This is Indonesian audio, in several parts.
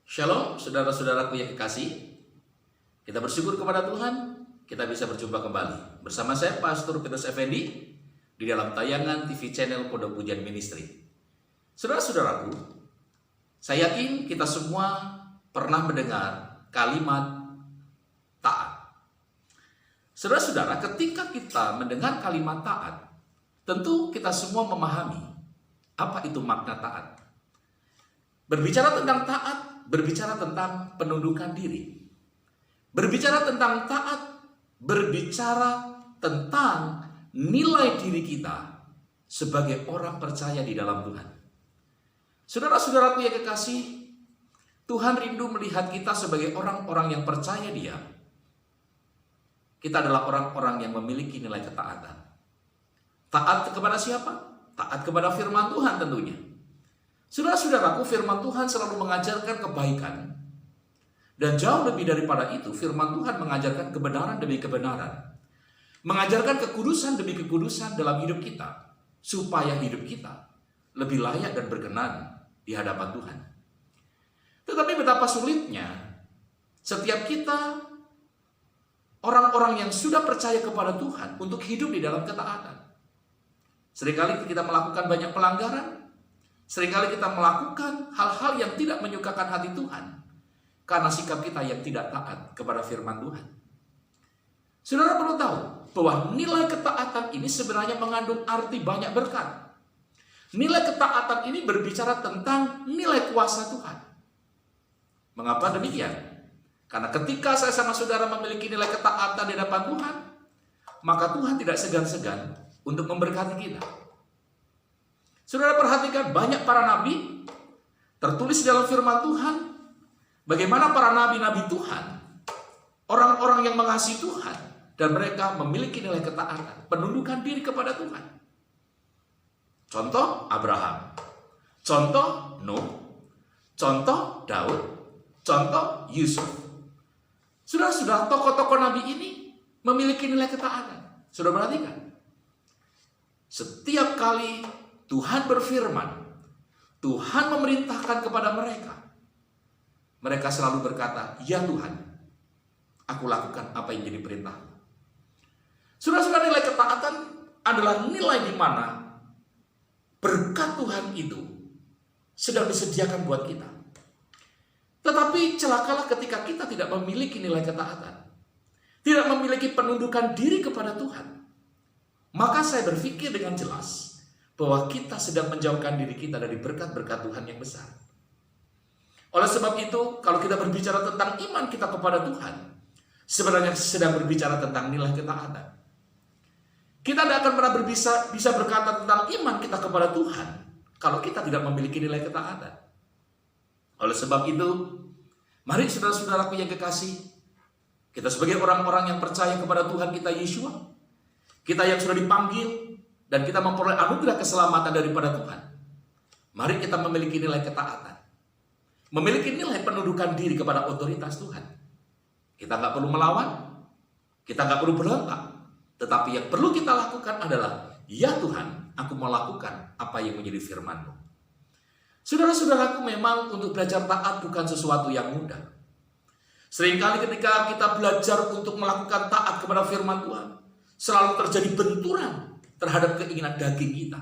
Shalom, saudara-saudaraku yang kekasih. Kita bersyukur kepada Tuhan, kita bisa berjumpa kembali bersama saya, Pastor Petrus Effendi, di dalam tayangan TV channel Pondok Pujian Ministry. Saudara-saudaraku, saya yakin kita semua pernah mendengar kalimat taat. Saudara-saudara, ketika kita mendengar kalimat taat, tentu kita semua memahami apa itu makna taat. Berbicara tentang taat, berbicara tentang penundukan diri. Berbicara tentang taat, berbicara tentang nilai diri kita sebagai orang percaya di dalam Tuhan. Saudara-saudaraku yang kekasih, Tuhan rindu melihat kita sebagai orang-orang yang percaya Dia. Kita adalah orang-orang yang memiliki nilai ketaatan. Taat kepada siapa? Taat kepada firman Tuhan tentunya. Saudara-saudaraku, firman Tuhan selalu mengajarkan kebaikan. Dan jauh lebih daripada itu, firman Tuhan mengajarkan kebenaran demi kebenaran. Mengajarkan kekudusan demi kekudusan dalam hidup kita. Supaya hidup kita lebih layak dan berkenan di hadapan Tuhan. Tetapi betapa sulitnya setiap kita, orang-orang yang sudah percaya kepada Tuhan, untuk hidup di dalam ketaatan. Seringkali kita melakukan banyak pelanggaran. Seringkali kita melakukan hal-hal yang tidak menyukakan hati Tuhan karena sikap kita yang tidak taat kepada firman Tuhan. Saudara perlu tahu bahwa nilai ketaatan ini sebenarnya mengandung arti banyak berkat. Nilai ketaatan ini berbicara tentang nilai kuasa Tuhan. Mengapa demikian? Karena ketika saya sama saudara memiliki nilai ketaatan di hadapan Tuhan, maka Tuhan tidak segan-segan untuk memberkati kita. Saudara perhatikan, banyak para nabi tertulis dalam firman Tuhan, bagaimana para nabi-nabi Tuhan, orang-orang yang mengasihi Tuhan, dan mereka memiliki nilai ketaatan, penundukan diri kepada Tuhan. Contoh Abraham, contoh Nuh, contoh Daud, contoh Yusuf. Sudah tokoh-tokoh nabi ini memiliki nilai ketaatan. Sudah perhatikan, setiap kali Tuhan berfirman, Tuhan memerintahkan kepada mereka, mereka selalu berkata, "Ya Tuhan, aku lakukan apa yang jadi perintah." Saudara-saudara, nilai ketaatan adalah nilai di mana berkat Tuhan itu sedang disediakan buat kita. Tetapi celakalah ketika kita tidak memiliki nilai ketaatan, tidak memiliki penundukan diri kepada Tuhan. Maka saya berpikir dengan jelas bahwa kita sedang menjauhkan diri kita dari berkat-berkat Tuhan yang besar. Oleh sebab itu, kalau kita berbicara tentang iman kita kepada Tuhan, sebenarnya sedang berbicara tentang nilai ketaatan. Kita tidak akan pernah bisa berkata tentang iman kita kepada Tuhan kalau kita tidak memiliki nilai ketaatan. Oleh sebab itu, mari saudara-saudaraku yang kekasih, kita sebagai orang-orang yang percaya kepada Tuhan kita Yeshua, kita yang sudah dipanggil, dan kita memperoleh anugerah keselamatan daripada Tuhan. Mari kita memiliki nilai ketaatan. Memiliki nilai penundukan diri kepada otoritas Tuhan. Kita nggak perlu melawan. Kita nggak perlu berontak. Tetapi yang perlu kita lakukan adalah, "Ya Tuhan, aku melakukan apa yang menjadi firman-Mu." Saudara-saudaraku, memang untuk belajar taat bukan sesuatu yang mudah. Seringkali ketika kita belajar untuk melakukan taat kepada firman Tuhan, selalu terjadi benturan terhadap keinginan daging kita.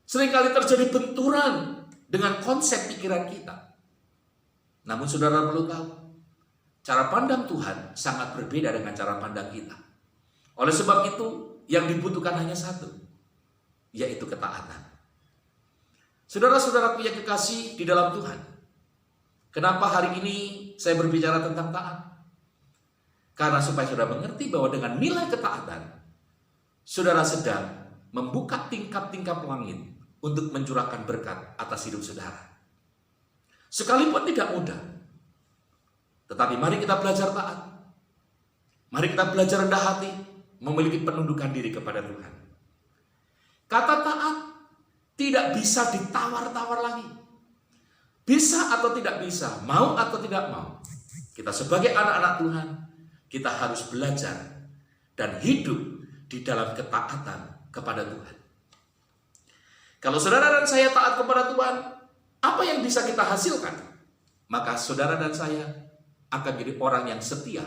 Seringkali terjadi benturan dengan konsep pikiran kita. Namun saudara perlu tahu, cara pandang Tuhan sangat berbeda dengan cara pandang kita. Oleh sebab itu, yang dibutuhkan hanya satu, yaitu ketaatan. Saudara-saudaraku yang kekasih di dalam Tuhan, kenapa hari ini saya berbicara tentang taat? Karena supaya saudara mengerti bahwa dengan nilai ketaatan, saudara sedang membuka tingkap-tingkap langit untuk mencurahkan berkat atas hidup saudara. Sekalipun tidak mudah, tetapi mari kita belajar taat. Mari kita belajar rendah hati, memiliki penundukan diri kepada Tuhan. Kata taat tidak bisa ditawar-tawar lagi. Bisa atau tidak bisa, mau atau tidak mau. Kita sebagai anak-anak Tuhan, kita harus belajar dan hidup di dalam ketaatan kepada Tuhan. Kalau saudara dan saya taat kepada Tuhan, apa yang bisa kita hasilkan? maka saudara dan saya akan menjadi orang yang setia,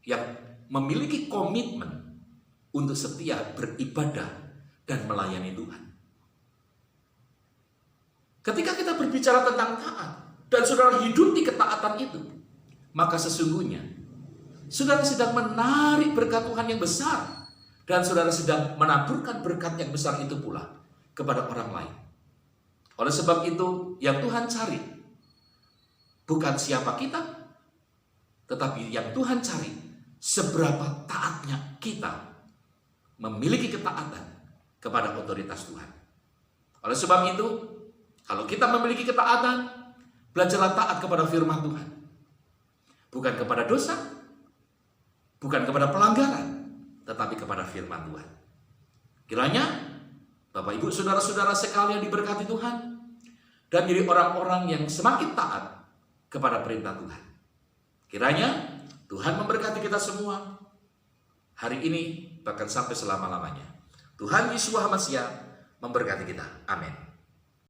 yang memiliki komitmen untuk setia beribadah dan melayani Tuhan. Ketika kita berbicara tentang taat, dan saudara hidup di ketaatan itu, maka sesungguhnya saudara sedang menarik berkat Tuhan yang besar, dan saudara sedang menaburkan berkat yang besar itu pula kepada orang lain. Oleh sebab itu, yang Tuhan cari bukan siapa kita, tetapi yang Tuhan cari seberapa taatnya kita memiliki ketaatan kepada otoritas Tuhan. Oleh sebab itu, kalau kita memiliki ketaatan, belajarlah taat kepada firman Tuhan. Bukan kepada dosa, bukan kepada pelanggaran, tetapi kepada firman Tuhan. Kiranya Bapak Ibu saudara-saudara sekalian diberkati Tuhan dan jadi orang-orang yang semakin taat kepada perintah Tuhan. Kiranya Tuhan memberkati kita semua hari ini bahkan sampai selama-lamanya. Tuhan Yesus Hamasiah memberkati kita. Amin.